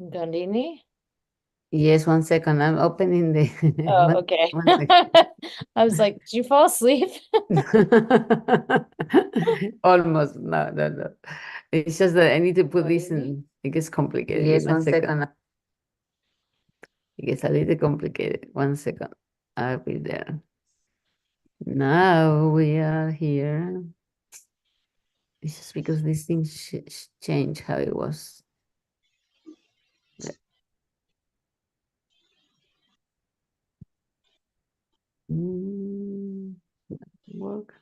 Gandini? Yes, 1 second. I'm opening the Oh, okay. 1 second. I was like, did you fall asleep? Almost. No, no, no. It's just that I need to put this in. It gets complicated. Yes, 1 second. It gets a little complicated. 1 second. I'll be there. Now we are here. It's just because these things change how it was. Work.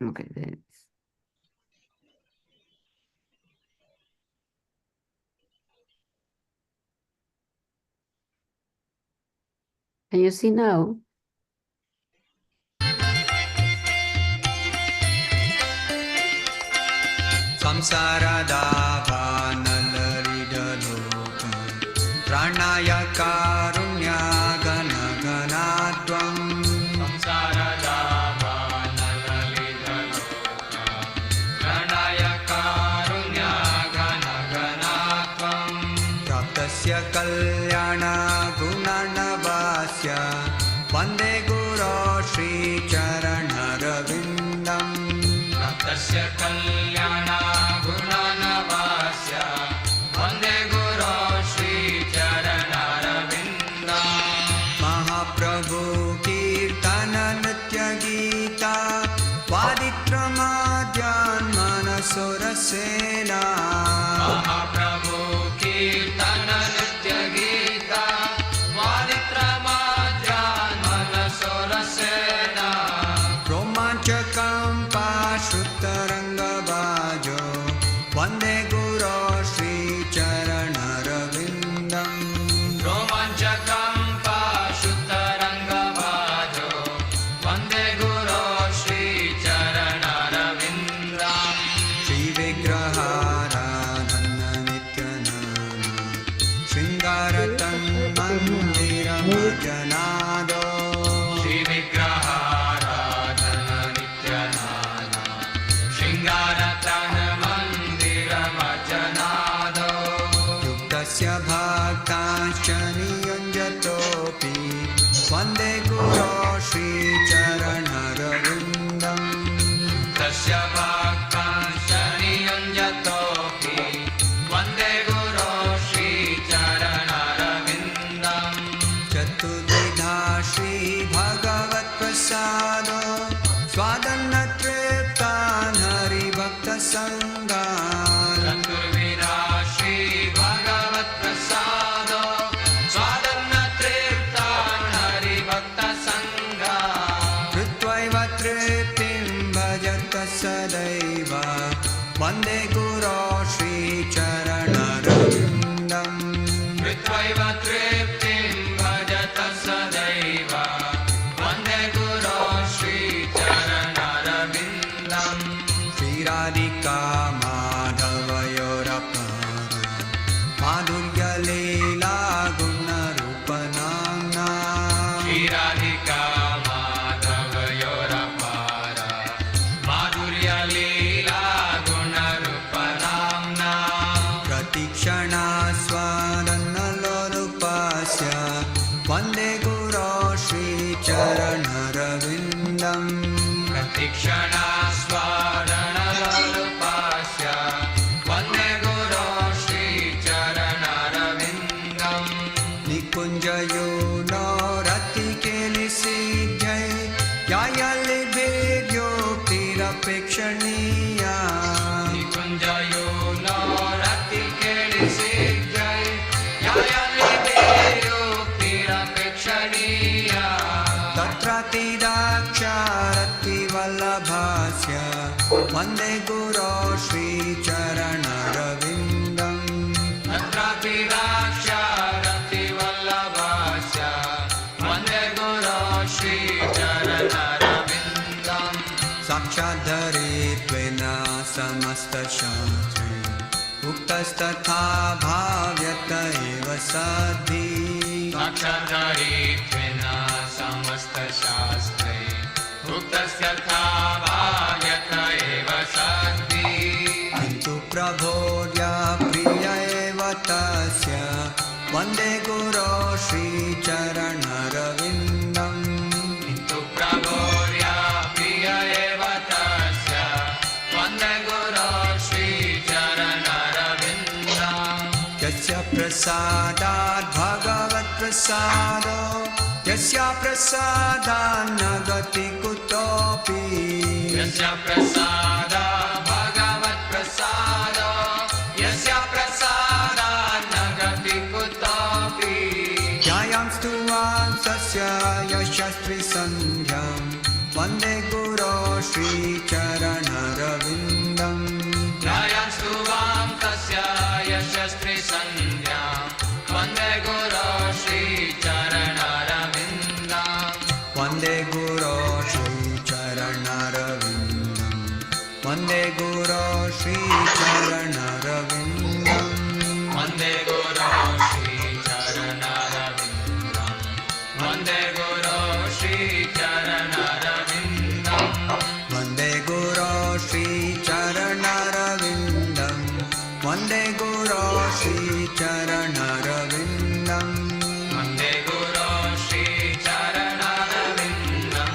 Okay, there it is. Can you see now? Samsaradhavanalaridadoka Pranaya karunya gana gana tvam Samsaradhavanalaridadoka Pranaya karunya gana gana tvam Praptasya kalyana gunanavasya Vande Guru Shri Charanaravindam Praptasya kalyana gunanavasya Vande Guru Shri Charanaravindam Mahaprabhu Kirtana Nitya Gita Vaditramadyan Manasurasena Mahaprabhu Kirtana Nitya Gita Vaditramadyan Manasurasena Romanchakam Pashuttarangavajo Vande Guru Shri Charanaravindam Romanchakam Pashuttarangavajo Vande Guru Shri Charanaravindam Shri Vigraharadhana Nityanana Shringaratan Mandiramajanado Shri Vigraharadhana Nityanana Shringaratan Mandiramajanado Yuktasya Bhaktasya Niyanjatopi Vande Guru Shri Charanaravindam Tasya Bhaktasya Niyanjatopi Vande Guru Shri Charanaravindam Chaturdvidha Shri Bhagavat Prasado Swadanna Triptan Hari Bhakta Sangan Chaturdvidha Shri Bhagavat Prasado Swadanna Triptan Hari Bhakta Sangan Kritvaiva Triptim Bhajata Sadaiva Vande Guru Shri Charanaravindam Kritvaiva Triptim Bhajata Sadaiva Vande Guru Shri Charanaravindam Shri Radhika Madhavayorapara Madhurya Leela Guna Rupanamna Shri Radhika Madhavayorapara Madhurya Leela Guna Rupanamna Pratikshana Swadana Lorupasya Vande Guru Shri Charanaravindam Pratikshana Swadana Lorupasya Vande Guru Shri Charanaravindam Nikunjayo no Rati Keli Siddhai Yayali Vedyo Tirapekshaniya Nikunjayo no Rati Keli Siddhai Yayali Vedyo Tirapekshaniya Tatrati Daksharati Vallabhasya Vande Guru Shri Charanaravindam Tatrati Daksharati Vallabhasya Vande Guru Shri Charanaravindam Sakshadharitvena Samasta Shastri Uktastatha Bhavyata Eva Sadhi Sakshadharitvena Samasta Shastri prasadat bhagavat prasado yasya prasadan nagati kutopi yasya prasada bhagavat prasado yasya prasadan nagati kutopi jayam stuvam sasya yashastri sandhyam vande guru shri charanaravindam jayam stuvam tasya yashastri sandhyam vande guru shri charanaravindam vande guru shri charanaravindam vande guru shri charanaravindam vande guru shri charanaravindam vande guru shri charanaravindam vande guru shri charanaravindam vande guru shri charanaravindam vande guru shri charanaravindam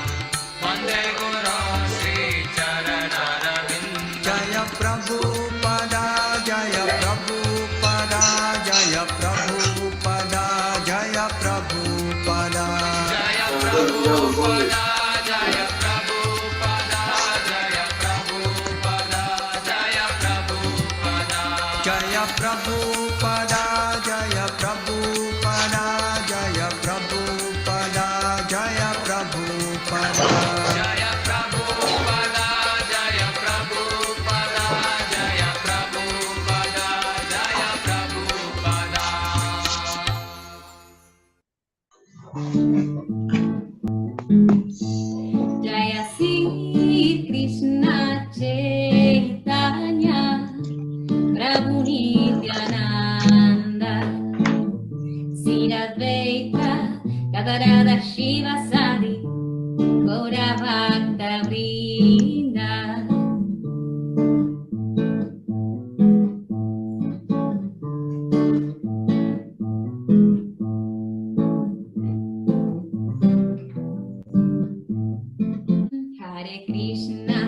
vande guru shri charanaravindam jaya prabhupada jaya prabhupada jaya prabhupada jaya prabhupada jaya prabhupada jaya prabhupada jaya prabhupada jaya prabhupada jaya prabhupada jaya prabhupada jaya prabhupada jaya prabhupada jaya prabhupada jaya prabhupada jaya prabhupada jaya prabhupada Jaya Sri Krishna Chaitanya Prabhu Nityananda Sri Advaita Gadadara Shiva Sadi Gaura Bhakta Vrinda Hare Krishna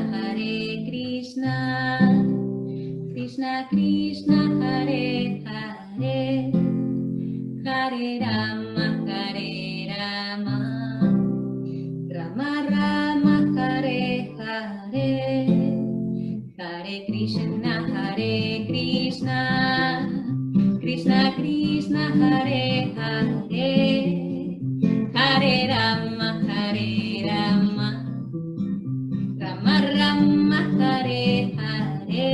Krishna Krishna Hare Hare Hare Rama Rama Rama Hare Hare Hare Krishna Krishna Krishna Hare Hare Hare Rama Rama Rama Hare Hare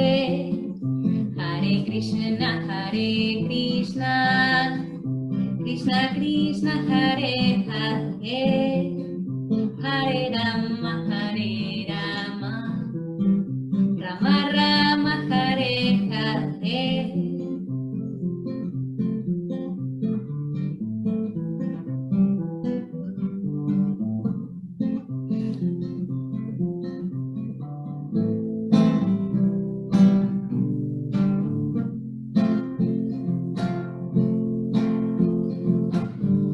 Hare Krishna Krishna Krishna Hare Hare Hare Rama Rama Rama Hare Hare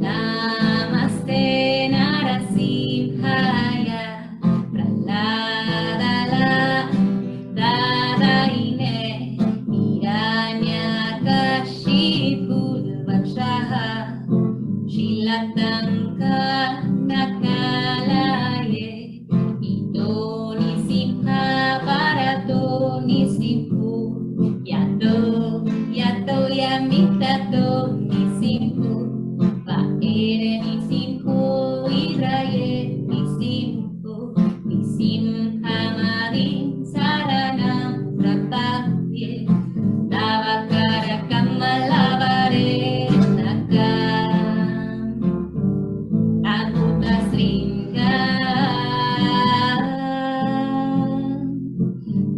Namaste Narasimhaya Praladala Dadaine Hiranyakashipu Vakshaha Shilatanka Nakalaye Ito Nisimha Barato Nisimpu Yato Yamitato Nisimpu Vaere Nisimpu Iraye Nisimpu Nisimhamadin Saranam Prapatye Tavakara Kamalavare Nakam Anuta Sringa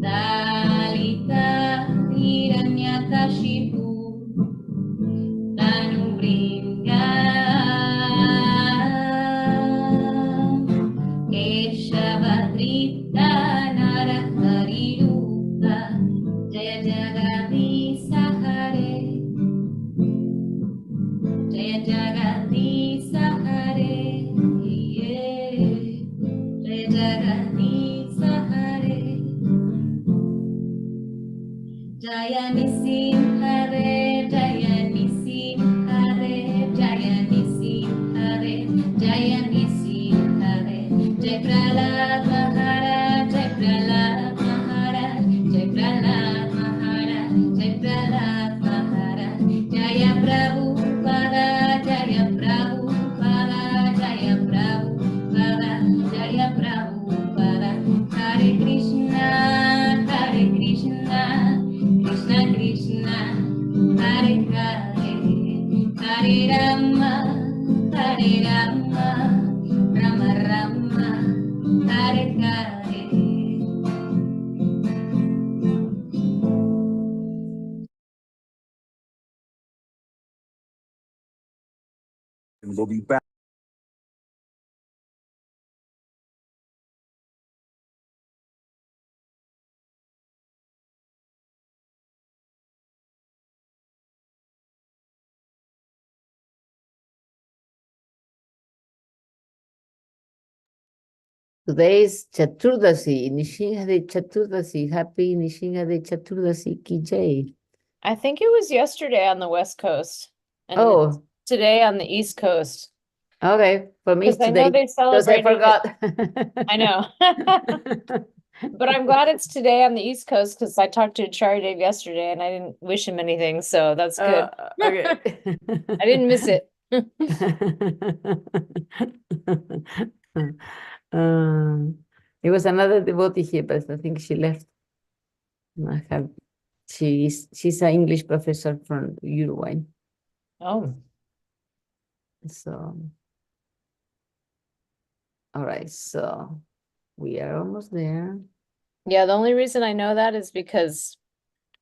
Dalita Hiranyakashipu Tanubringa Keshavadrita Narahariruta Jaya Jagadisa Hare Jaya Jagadisa Hare Jaya Jagadisa Hare Jaya Nisim Hare Jaya Nisim Jai Prahlad Maharaj, Jai Prahlad Maharaj, Jai Prahlad Maharaj, Jai Prahlad Maharaj, Jaya Prabhupada, Jaya Prabhupada, Jaya Prabhupada, Jaya Prabhupada, Hare Krishna, Krishna Krishna, Hare Hare, Hare Rama, Rama Rama, Hare Hare. We'll be back. Today is Chaturdasi, Nishingade Chaturdasi. Happy Nishingade Chaturdasi ki jai. I think it was yesterday on the West Coast and Oh, today on the East Coast. okay. For me, it's Because I know today. they Because I celebrated it. forgot. I know. But I'm glad it's today on the East Coast because I talked to Charlie Dave yesterday and I didn't wish him anything, so that's good. Okay. I didn't miss it. It was another devotee here, but I think she left. I have, she's an English professor from Uruguay. Oh, So, all right, so we are almost there. yeah, the only reason I know that is because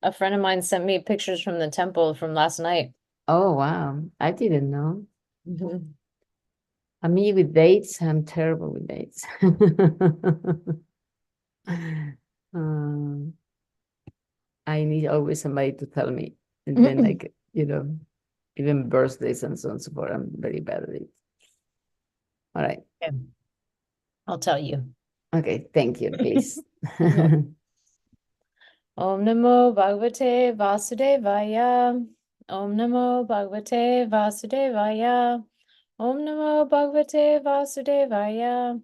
a friend of mine sent me pictures from the temple from last night. Oh, wow. I didn't know. Mhm. Me with dates, I'm terrible with dates. Um, I need always somebody to tell me. And then, like, even birthdays and so on and so forth, I'm very bad at it. All right. Okay. I'll tell you. Okay, thank you, please. Om Namo Bhagavate Vasudevaya. Om Namo Bhagavate Vasudevaya. Om Namo Bhagavate Vasudevaya.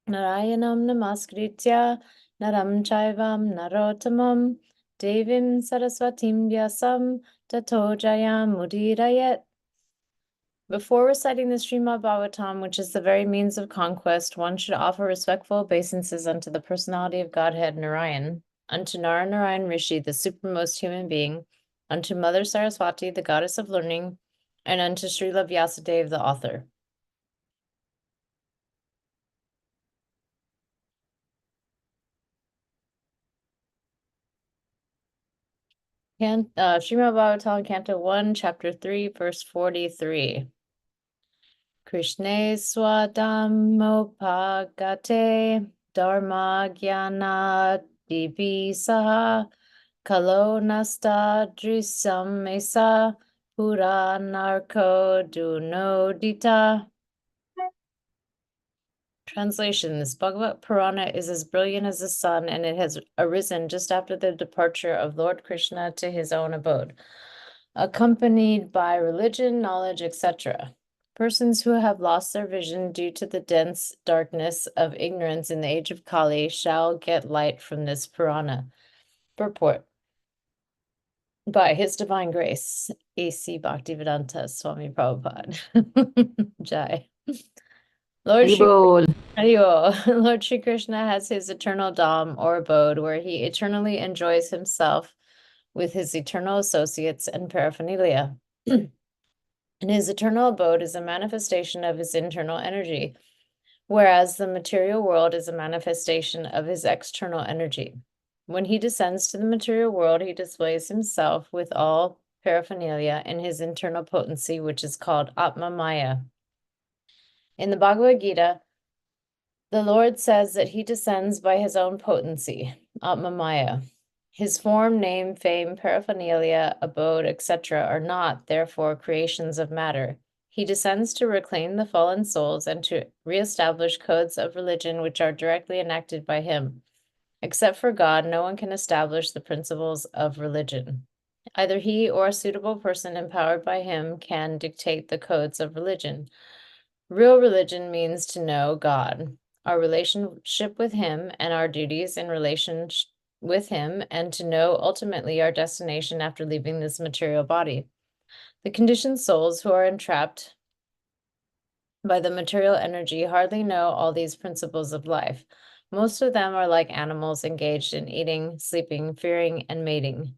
Narayanam Namaskritya Naram Chaivam Narottamam Devim Saraswatim Vyasam Tato Jayam Mudirayet. Before reciting the Srimad Bhagavatam, which is the very means of conquest, one should offer respectful obeisances unto the personality of Godhead Narayan, unto Narayan Rishi, the supremmost human being, unto Mother Saraswati, the goddess of learning, and unto Srila Vyasadeva, the author. Srimad Bhagavatam, Canto 1, Chapter 3, Verse 43. Krishne swadamopagate dharma jnana divisaha kalo nasta drisam mesa puranarko dunodita. Translation: This Bhagavat Purana is as brilliant as the sun, and it has arisen just after the departure of Lord Krishna to his own abode, accompanied by religion, knowledge, etc. Persons who have lost their vision due to the dense darkness of ignorance in the age of Kali shall get light from this Purana. Purport: By His Divine Grace, A.C. Bhaktivedanta Swami Prabhupada. Jai. Lord Shri Haribol. Lord Shri Krishna has his eternal dham or abode where he eternally enjoys himself with his eternal associates and paraphernalia. And his eternal abode is a manifestation of his internal energy, whereas the material world is a manifestation of his external energy. When he descends to the material world, he displays himself with all paraphernalia in his internal potency, which is called Atma Maya. In the Bhagavad Gita, the Lord says that he descends by his own potency, Atma Maya. His form, name, fame, paraphernalia, abode, etc. are not, therefore, creations of matter. He descends to reclaim the fallen souls and to reestablish codes of religion which are directly enacted by him. Except for God, no one can establish the principles of religion. Either he or a suitable person empowered by him can dictate the codes of religion. Real religion means to know God. our relationship with him and our duties in relation with him, and to know ultimately our destination after leaving this material body. The conditioned souls who are entrapped by the material energy hardly know all these principles of life. Most of them are like animals engaged in eating, sleeping, fearing, and mating.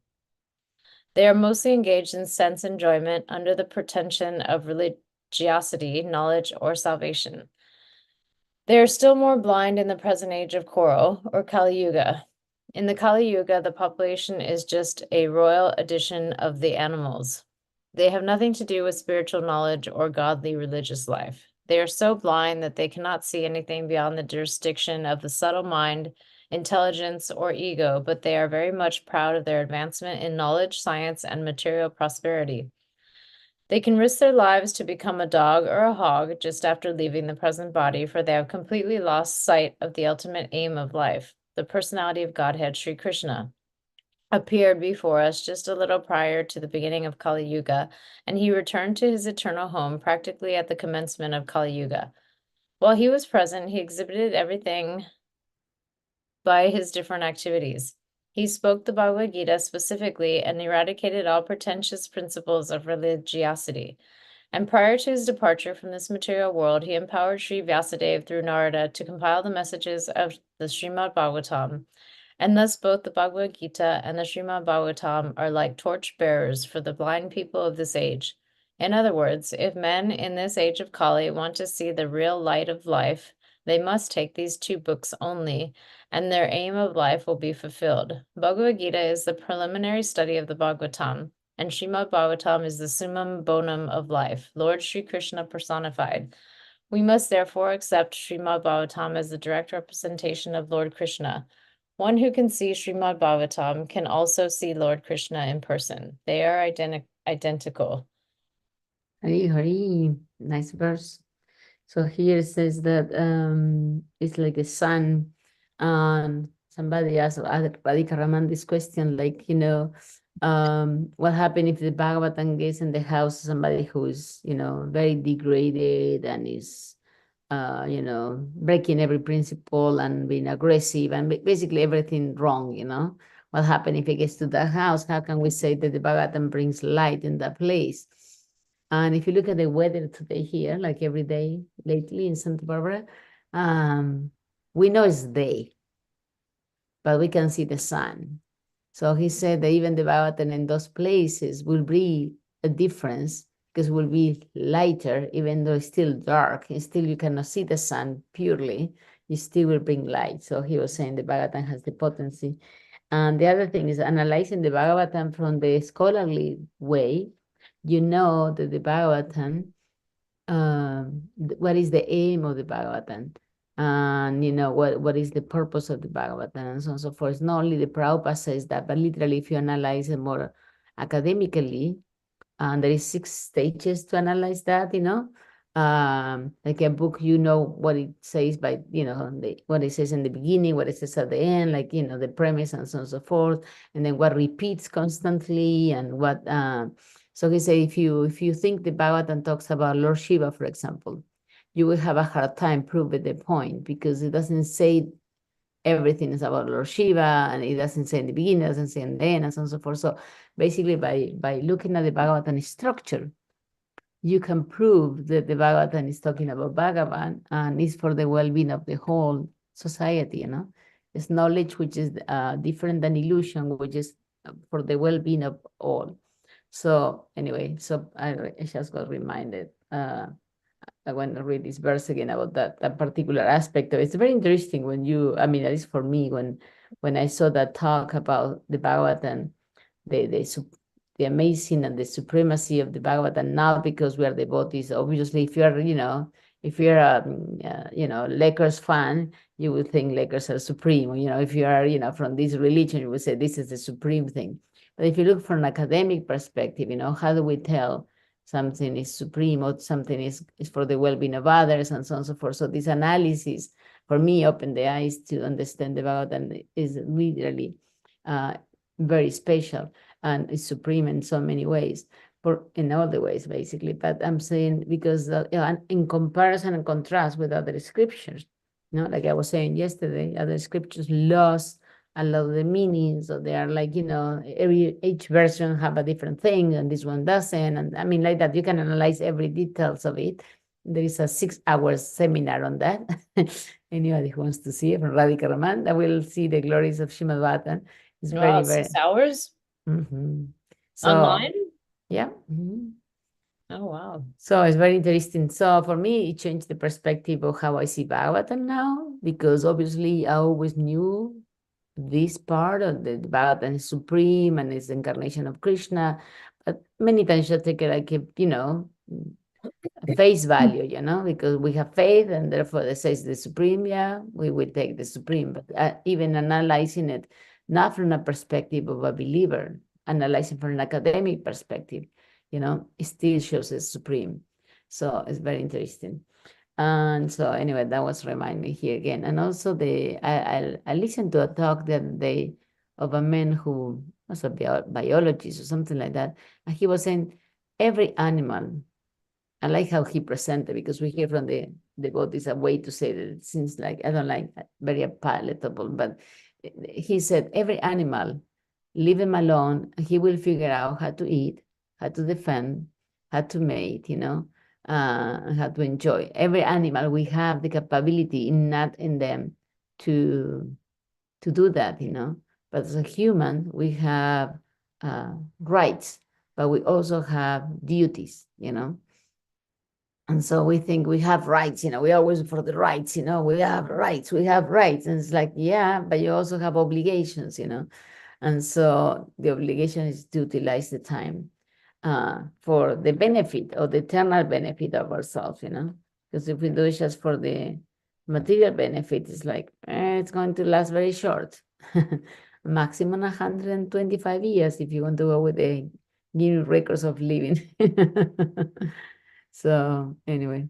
They are mostly engaged in sense enjoyment under the pretension of religiosity, knowledge, or salvation. They are still more blind in the present age of Koro, or Kali Yuga. In the Kali Yuga, the population is just a royal addition of the animals. They have nothing to do with spiritual knowledge or godly religious life. They are so blind that they cannot see anything beyond the jurisdiction of the subtle mind, intelligence, or ego, but they are very much proud of their advancement in knowledge, science, and material prosperity. They can risk their lives to become a dog or a hog just after leaving the present body, for they have completely lost sight of the ultimate aim of life. The personality of Godhead, Sri Krishna, appeared before us just a little prior to the beginning of Kali Yuga, and he returned to his eternal home practically at the commencement of Kali Yuga. While he was present, he exhibited everything by his different activities. He spoke the Bhagavad Gita specifically and eradicated all pretentious principles of religiosity. And prior to his departure from this material world, he empowered Sri Vyasadeva through Narada to compile the messages of the Srimad Bhagavatam. And thus both the Bhagavad Gita and the Srimad Bhagavatam are like torch bearers for the blind people of this age. In other words, if men in this age of Kali want to see the real light of life, they must take these two books only, and their aim of life will be fulfilled. Bhagavad Gita is the preliminary study of the Bhagavatam, and Srimad Bhagavatam is the summum bonum of life, Lord Sri Krishna personified. We must therefore accept Srimad Bhagavatam as the direct representation of Lord Krishna. One who can see Srimad Bhagavatam can also see Lord Krishna in person. They are identical. Very nice verse. So here it says that it's like a sun, and somebody asked Radhika Raman this question, like, what happened if the Bhagavatam gets in the house of somebody who is, very degraded and is, breaking every principle and being aggressive and basically everything wrong. What happened if it gets to that house? How can we say that the Bhagavatam brings light in that place? And if you look at the weather today here, like every day lately in Santa Barbara, we know it's day, but we can see the sun. So he said that even the Bhagavatam in those places will be a difference because it will be lighter, even though it's still dark. And still, you cannot see the sun purely. You still will bring light. So he was saying the Bhagavatam has the potency. And the other thing is analyzing the Bhagavatam from the scholarly way. You know that the Bhagavatam, what is the aim of the Bhagavatam? And what is the purpose of the Bhagavatam, and so on and so forth. Not only the Prabhupada says that, but literally if you analyze it more academically, and there is 6 stages to analyze that, like a book, what it says by, what it says in the beginning, what it says at the end, like, the premise and so on and so forth, and then what repeats constantly and what, so he said, if you think the Bhagavatam talks about Lord Shiva, for example, you will have a hard time proving the point because it doesn't say everything is about Lord Shiva, and it doesn't say in the beginning, it doesn't say in the end, and so on and so forth. So basically, by looking at the Bhagavatam structure, you can prove that the Bhagavatam is talking about Bhagavan and is for the well-being of the whole society. It's knowledge which is different than illusion, which is for the well-being of all. So anyway, I just got reminded. I want to read this verse again about that particular aspect of it. It's very interesting when at least for me, when I saw that talk about the Bhagavatam, the amazing and the supremacy of the Bhagavatam, not because we are devotees. Obviously, if you're a Lakers fan, you would think Lakers are supreme. If you are from this religion, you would say this is the supreme thing. But if you look from an academic perspective, how do we tell something is supreme or something is for the well-being of others and so on and so forth? So this analysis, for me, opened the eyes to understand the Bhagavatam is really very special and is supreme in so many ways, in all the ways, basically. But I'm saying because in comparison and contrast with other scriptures, You know, like I was saying yesterday, other scriptures lost a lot of the meanings, so they are like, you know, each version have a different thing, and this one doesn't. And I mean, like that, you can analyze every details of it. There is a 6-hour seminar on that. Anybody who wants to see it from Radhika Raman, that will see the glories of Srimad Bhagavatam. It's Wow, very, very 6 hours so online? yeah. Oh, wow. So it's very interesting. So for me, it changed the perspective of how I see Bhagavatam now, because obviously I always knew this part of the Bhagavatam is supreme and it's the incarnation of Krishna. But many times I take it like, you know, face value, you know, because we have faith and therefore it says the supreme, yeah, we will take the supreme. But even analyzing it, not from a perspective of a believer, analyzing from an academic perspective, you know, it still shows it's supreme. So it's very interesting. And so anyway, that was remind me here again. And also I listened to a talk the other day of a man who was a biologist or something like that. And he was saying every animal, I like how he presented, because we hear from the devotees a way to say that it seems like, I don't like very palatable, but he said every animal, leave him alone, and he will figure out how to eat, how to defend, how to mate, you know, how to enjoy. Every animal, we have the capability innate in them to do that, you know. But as a human, we have rights, but we also have duties, you know. And so we think we have rights, you know, we always for the rights, you know, we have rights, we have rights. And it's like, yeah, but you also have obligations, you know. And so the obligation is to utilize the time for the benefit or the eternal benefit of ourselves, you know. Because if we do it just for the material benefit, it's like, it's going to last very short. Maximum 125 years if you want to go with the Guinness records of living. So anyway,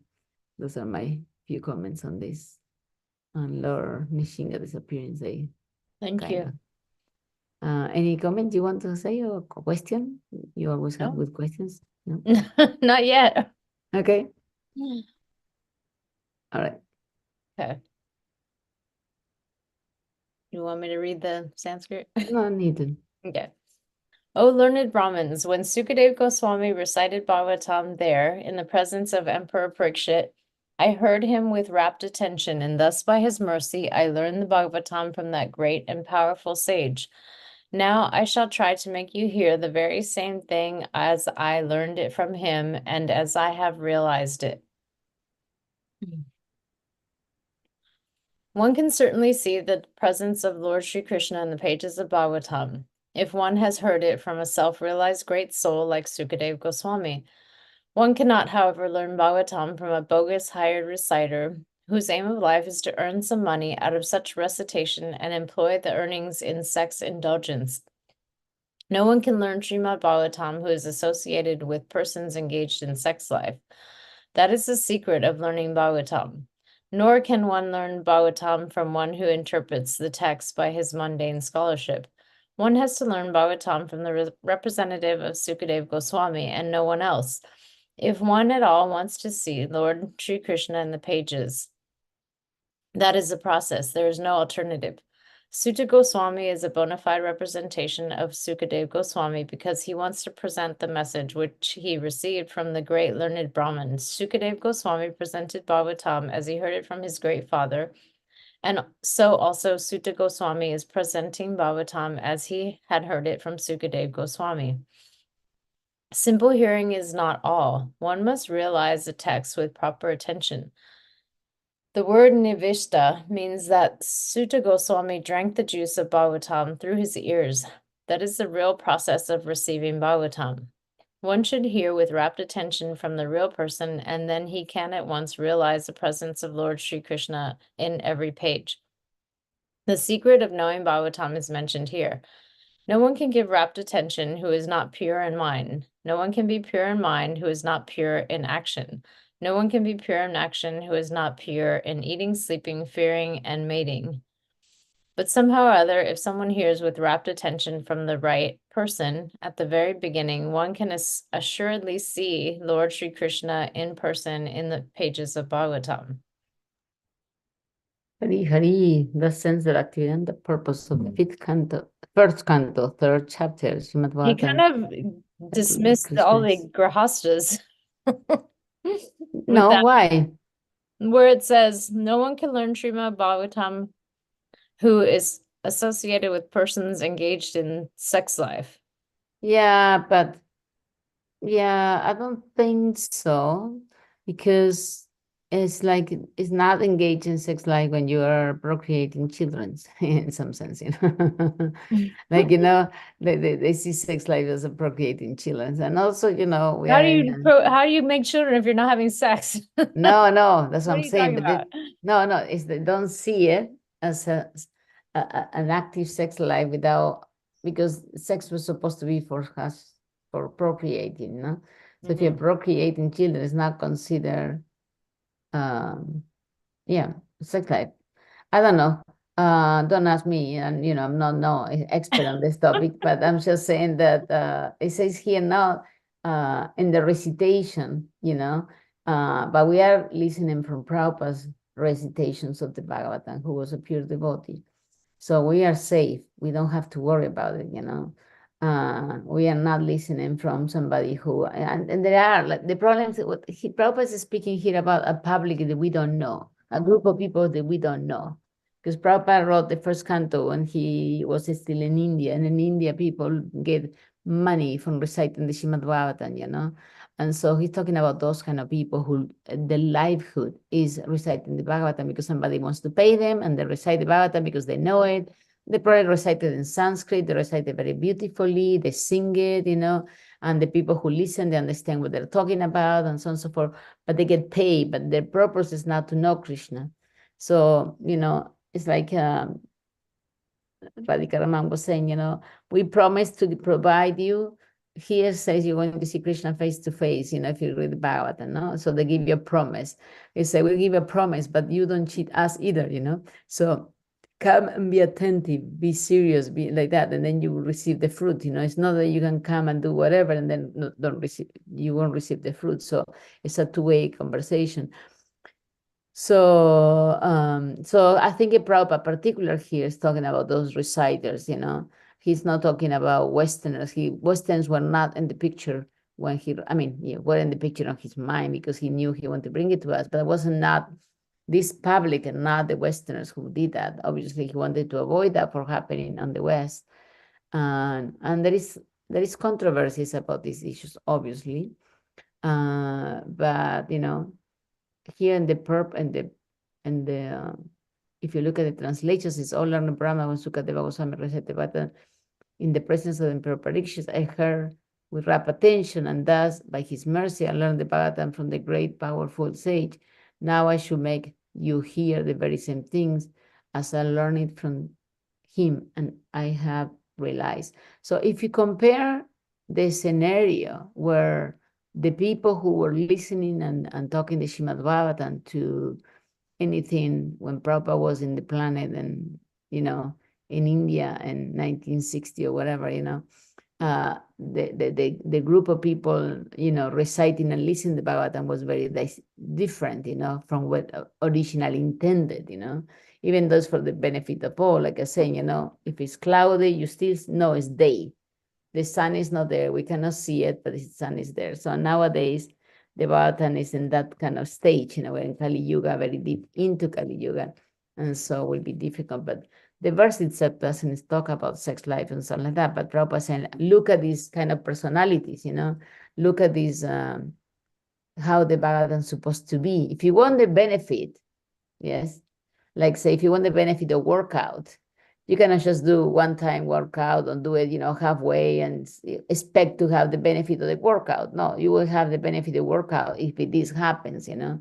those are my few comments on this. And Lord Nishinga disappearance day. Thank Kind you. of. Any comment you want to say or question? You always have No. good questions. No? Not yet. Okay. All right. Okay. You want me to read the Sanskrit? No need to. Okay. O learned Brahmins, when Sukadeva Goswami recited Bhagavatam there in the presence of Emperor Parikshit, I heard him with rapt attention, and thus by his mercy I learned the Bhagavatam from that great and powerful sage. Now I shall try to make you hear the very same thing as I learned it from him and as I have realized it. One can certainly see the presence of Lord Sri Krishna in the pages of Bhagavatam, if one has heard it from a self-realized great soul like Sukadeva Goswami. One cannot, however, learn Bhagavatam from a bogus hired reciter, whose aim of life is to earn some money out of such recitation and employ the earnings in sex indulgence. No one can learn Srimad Bhagavatam who is associated with persons engaged in sex life. That is the secret of learning Bhagavatam. Nor can one learn Bhagavatam from one who interprets the text by his mundane scholarship. One has to learn Bhagavatam from the representative of Sukadeva Goswami and no one else, if one at all wants to see Lord Sri Krishna in the pages. That is the process. There is no alternative. Sutta Goswami is a bona fide representation of Sukadeva Goswami because he wants to present the message which he received from the great learned Brahman. Sukadeva Goswami presented Bhagavatam as he heard it from his great father, and so also Sutta Goswami is presenting Bhagavatam as he had heard it from Sukadeva Goswami. Simple hearing is not all. One must realize the text with proper attention. The word nivishta means that Sutta Goswami drank the juice of Bhagavatam through his ears. That is the real process of receiving Bhagavatam. One should hear with rapt attention from the real person, and then he can at once realize the presence of Lord Sri Krishna in every page. The secret of knowing Bhagavatam is mentioned here. No one can give rapt attention who is not pure in mind. No one can be pure in mind who is not pure in action. No one can be pure in action who is not pure in eating, sleeping, fearing, and mating. But somehow or other, if someone hears with rapt attention from the right person at the very beginning, one can assuredly see Lord Sri Krishna in person in the pages of Bhagavatam. Hari Hari, the sense that activity and the purpose of the first canto, third chapter, Srimad He Bhagavatam. kind of dismissed all the grahastas with No, that, why? where it says no one can learn Srimad Bhagavatam who is associated with persons engaged in sex life. Yeah, but yeah, I don't think so, because it's like it's not engaged in sex like when you are procreating children in some sense, you know. Like, you know, they see sex life as a procreating children. And also, you know, we How are do in you how do you make children if you're not having sex? no, that's what What I'm are you saying. talking But they, about? no, it's they don't see it as an active sex life without, because sex was supposed to be for us, for procreating, no? So if you're procreating children, it's not considered yeah, sex life. I don't know. Don't ask me, and you know, I'm not no expert on this topic, but I'm just saying that it says here now in the recitation, you know, but we are listening from Prabhupada's recitations of the Bhagavatam, who was a pure devotee. So we are safe. We don't have to worry about it, you know. We are not listening from somebody who, and there are, like, the problems, what Prabhupada is speaking here about a public that we don't know, a group of people that we don't know. Because Prabhupada wrote the first canto when he was still in India, and in India people get money from reciting the Srimad Bhagavatam, you know. And so he's talking about those kind of people who the livelihood is reciting the Bhagavatam because somebody wants to pay them, and they recite the Bhagavatam because they know it. They probably recite it in Sanskrit, they recite it very beautifully, they sing it, you know, and the people who listen, they understand what they're talking about, and so on and so forth, but they get paid, but their purpose is not to know Krishna. So, you know, it's like Radhika Raman was saying, you know, we promise to provide you. Here says you're going to see Krishna face to face, you know, if you read the Bhagavatam, no? So they give you a promise. They say, we give a promise, but you don't cheat us either, you know? So come and be attentive, be serious, be like that, and then you will receive the fruit, you know? It's not that you can come and do whatever and then don't receive, you won't receive the fruit. So it's a two-way conversation. So I think Prabhupada particular here is talking about those reciters, you know. He's not talking about Westerners. Westerns were not in the picture when were in the picture on his mind because he knew he wanted to bring it to us, but it wasn't not this public and not the Westerners who did that. Obviously, he wanted to avoid that from happening on the West. And there is controversies about these issues, obviously. But you know, here in the perp and the if you look at the translations, it's all learned Brahma when Sukadeva Goswami recited, but in the presence of the Emperor Parikshit, I heard with rapt attention, and thus by his mercy I learned the Bhagavatam from the great powerful sage. Now I should make you hear the very same things as I learned it from him, and I have realized. So if you compare the scenario where the people who were listening and talking the Srimad Bhagavatam to anything when Prabhupada was in the planet and, you know, in India in 1960 or whatever, you know, the group of people, you know, reciting and listening to Bhagavatam was very different, you know, from what originally intended, you know, even those for the benefit of all, like I was saying, you know, if it's cloudy, you still know it's day. The sun is not there. We cannot see it, but the sun is there. So nowadays, the Bhagavatam is in that kind of stage, you know, we're in Kali Yuga, very deep into Kali Yuga. And so it will be difficult. But the verse itself doesn't talk about sex life and something like that. But Prabhupada saying, look at these kind of personalities, you know, look at these, how the Bhagavatam is supposed to be. If you want the benefit, yes, like say, if you want the benefit of workout, you cannot just do one-time workout and do it, you know, halfway and expect to have the benefit of the workout. No, you will have the benefit of workout if this happens, you know.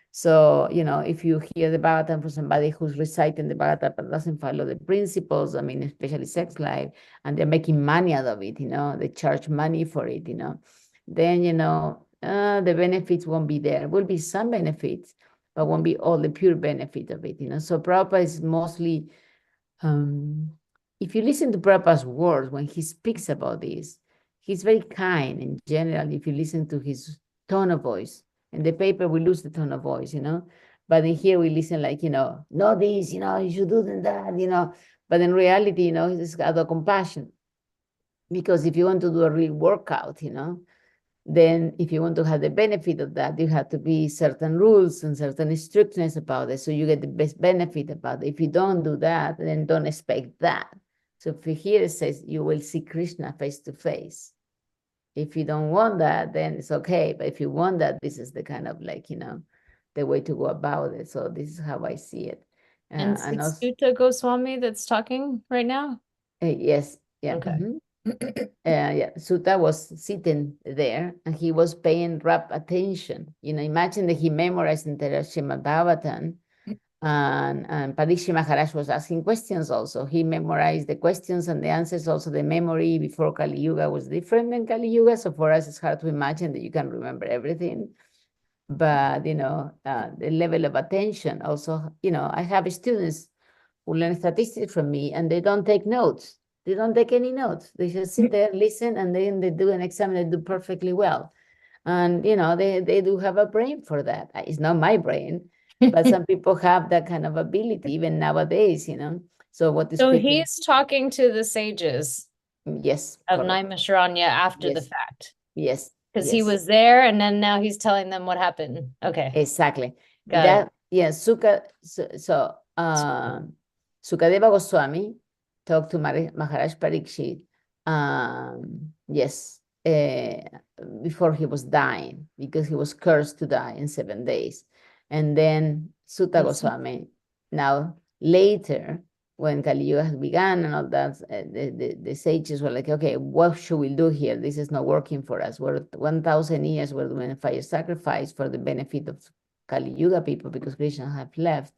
So, you know, if you hear the Bhagavatam from somebody who's reciting the Bhagavatam but doesn't follow the principles, I mean, especially sex life, and they're making money out of it, you know, they charge money for it, you know, then, you know, the benefits won't be there. Will be some benefits, but won't be all the pure benefit of it, you know. So Prabhupada is mostly, if you listen to Prabhupada's words when he speaks about this, he's very kind in general. If you listen to his tone of voice, in the paper we lose the tone of voice, you know, But in here we listen like, know this, you should do that, but in reality, it's out of compassion. Because if you want to do a real workout, then if you want to have the benefit of that, you have to be certain rules and certain strictness about it. So you get the best benefit about it. If you don't do that, then don't expect that. So if here it says you will see Krishna face to face. If you don't want that, then it's okay. But if you want that, this is the kind of like, the way to go about it. So this is how I see it. And And it's also, Sutta Goswami that's talking right now? yes, yeah. Okay. Mhm. Yeah, Sutta was sitting there and he was paying rapt attention. Imagine that he memorized entire Srimad Bhagavatam, and Parikshit Maharaj was asking questions also. He memorized the questions and the answers. Also, the memory before Kali Yuga was different than Kali Yuga. So for us, it's hard to imagine that you can remember everything. But, the level of attention also, I have students who learn statistics from me and they don't take notes. They don't take any notes. They just sit there, listen, and then they do an exam and they do perfectly well. And, they do have a brain for that. It's not my brain, but some people have that kind of ability, even nowadays, So what is So speaking? he's talking to the sages Yes, of correct. Naimisharanya after the Yes, fact. yes, Because he yes. was there and then now he's telling them what happened. Okay. Exactly. Got it. Yeah, Sukadeva Goswami talked to Maharaj Parikshit, yes, before he was dying, because he was cursed to die in 7 days. And then Sutta And so- Goswami, now later, when Kali Yuga has begun and all that, the sages were like, okay, what should we do here? This is not working for us. We're 1,000 years, we're doing a fire sacrifice for the benefit of Kali Yuga people because Krishna have left.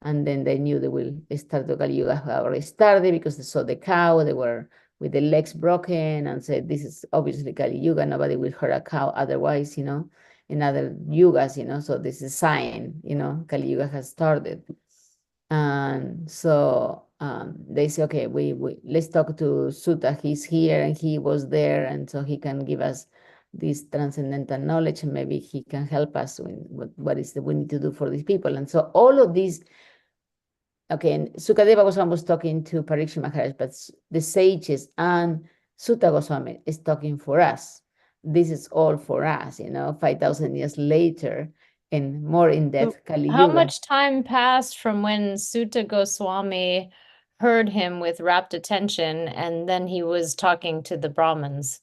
And then they knew they will start the Kali Yuga already started because they saw the cow, they were with the legs broken and said, this is obviously Kali Yuga, nobody will hurt a cow otherwise, in other yugas, so this is a sign, Kali Yuga has started. And so they say, okay, we let's talk to Sutta. He's here and he was there, and so he can give us this transcendental knowledge, and maybe he can help us with what is that we need to do for these people. And so all of these, okay, and Sukadeva Goswami was talking to Parikshit Maharaj, but the sages and Sutta Goswami is talking for us. This is all for us, 5,000 years later, and more in depth Kali How Yuga. much time passed from when Sutta Goswami heard him with rapt attention and then he was talking to the Brahmins?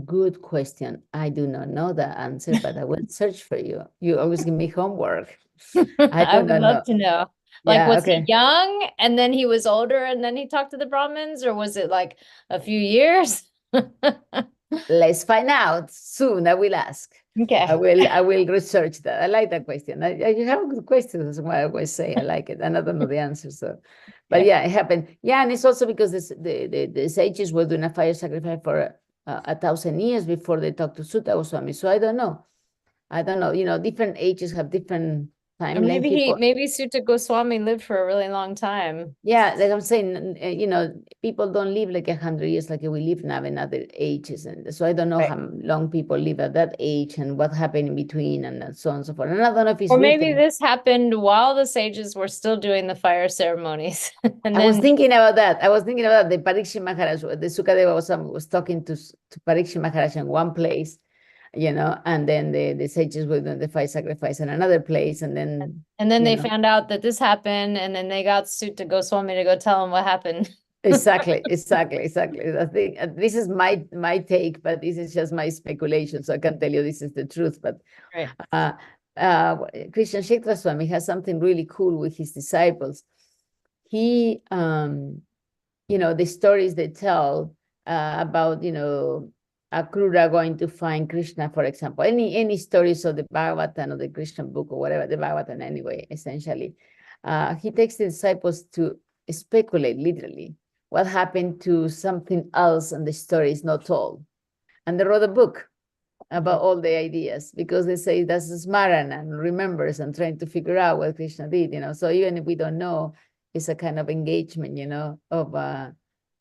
Good question. I do not know the answer, but I will search for you. You always give me homework. I I do would not love know. to know. Like, Yeah, was he okay. young and then he was older and then he talked to the Brahmins, or was it like a few years? Let's find out soon. I will ask. I Okay. will research that. I like that question. You have good questions. That's why I always say I like it. And I don't know the answer. So, but Okay. yeah, it happened. Yeah, and it's also because the sages were doing a fire sacrifice for 1,000 years before they talked to Sutta Goswami. So I don't know. Different ages have different Or timeline. People, maybe Sutta Goswami lived for a really long time. yeah, like I'm saying, people don't live like 100 years like we live now in other ages. And so I don't know Right. how long people live at that age and what happened in between and so on and so forth. And I don't know if it's Or maybe written. this happened while the sages were still doing the fire ceremonies. And I was then thinking about that. I was thinking about the Parikshit Maharaj, the Sukadeva was talking to Parikshit Maharaj in one place, and then the sages were doing the fire sacrifice in another place. And then, they found out that this happened, and then they got Sutta Goswami to go tell him what happened. Exactly. I think this is my take, but this is just my speculation. So I can tell you this is the truth. But Right. Krishna Kshetra Swami has something really cool with his disciples. He, the stories they tell about, Akrura going to find Krishna, for example, any stories of the Bhagavatam or the Krishna book or whatever, the Bhagavatam anyway, essentially. He takes the disciples to speculate literally what happened to something else and the story is not told. And they wrote a book about all the ideas because they say that's smarana and remembers and trying to figure out what Krishna did, So even if we don't know, it's a kind of engagement,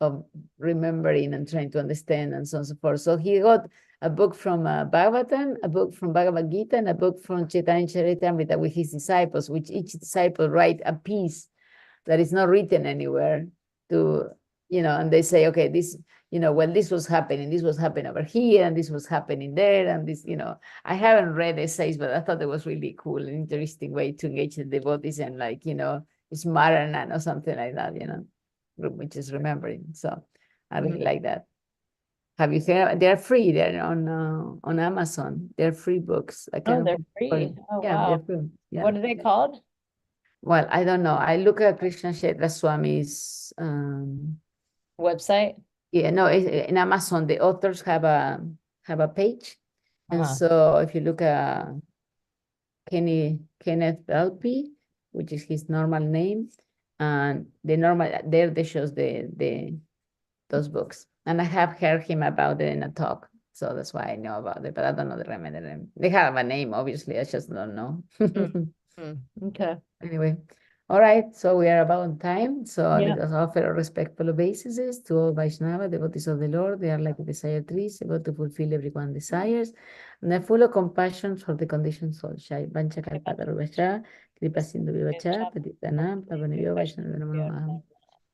of remembering and trying to understand and so on and so forth. So he got a book from Bhagavatam, a book from Bhagavad Gita, and a book from Chaitanya Charitamrita with his disciples, which each disciple write a piece that is not written anywhere to, and they say, okay, this, when this was happening over here, and this was happening there, and this, I haven't read essays, but I thought it was really cool and interesting way to engage the devotees and Smarana or something like that, which is remembering. So I really like that. Have you heard? They're free. They're on Amazon. They're free books. Oh, they're free. Oh, yeah, wow. they're free. Yeah. What are they called? Well, I don't know. I look at Krishna Kshetra Swami's Website? yeah, no, in Amazon, the authors have a page. And so if you look at Kenneth LP, which is his normal name, and there they shows those books. And I have heard him about it in a talk. So that's why I know about it, but I don't know the name. They have a name, obviously. I just don't know. Okay. Anyway, all right. So we are about time. So Yeah. let us offer respectful obeisances to all Vaishnava, devotees of the Lord. They are like desired trees, able to fulfill everyone's desires, and they're full of compassion for the conditioned soul. Shai Vancha Kalpataruvascha, Kripa Sindhu Vivacha, Patitanam, Pavanavyo Vaishnava Namo Namaha.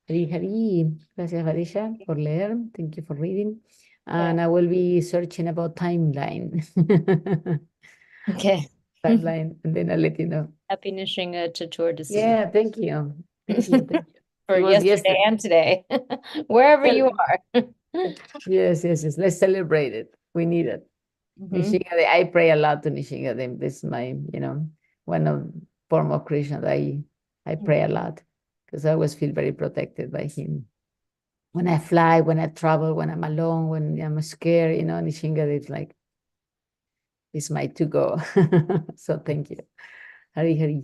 Hari Hari. Gracias, Varisha, por leer. Thank you for reading. And I will be searching about timeline. Okay. Timeline, and then I'll let you know. Happy Nishinga Chaturdashi. Yeah, thank you. Thank you. Thank you. For It was yesterday and today, wherever you are. Yes. Let's celebrate it. We need it. Nishinga, I pray a lot to Nishinga. This is my, one of form of Krishna that I pray a lot because I always feel very protected by him. When I fly, when I travel, when I'm alone, when I'm scared, Nishinga is like, it's my to go. So thank you. Hari Hari.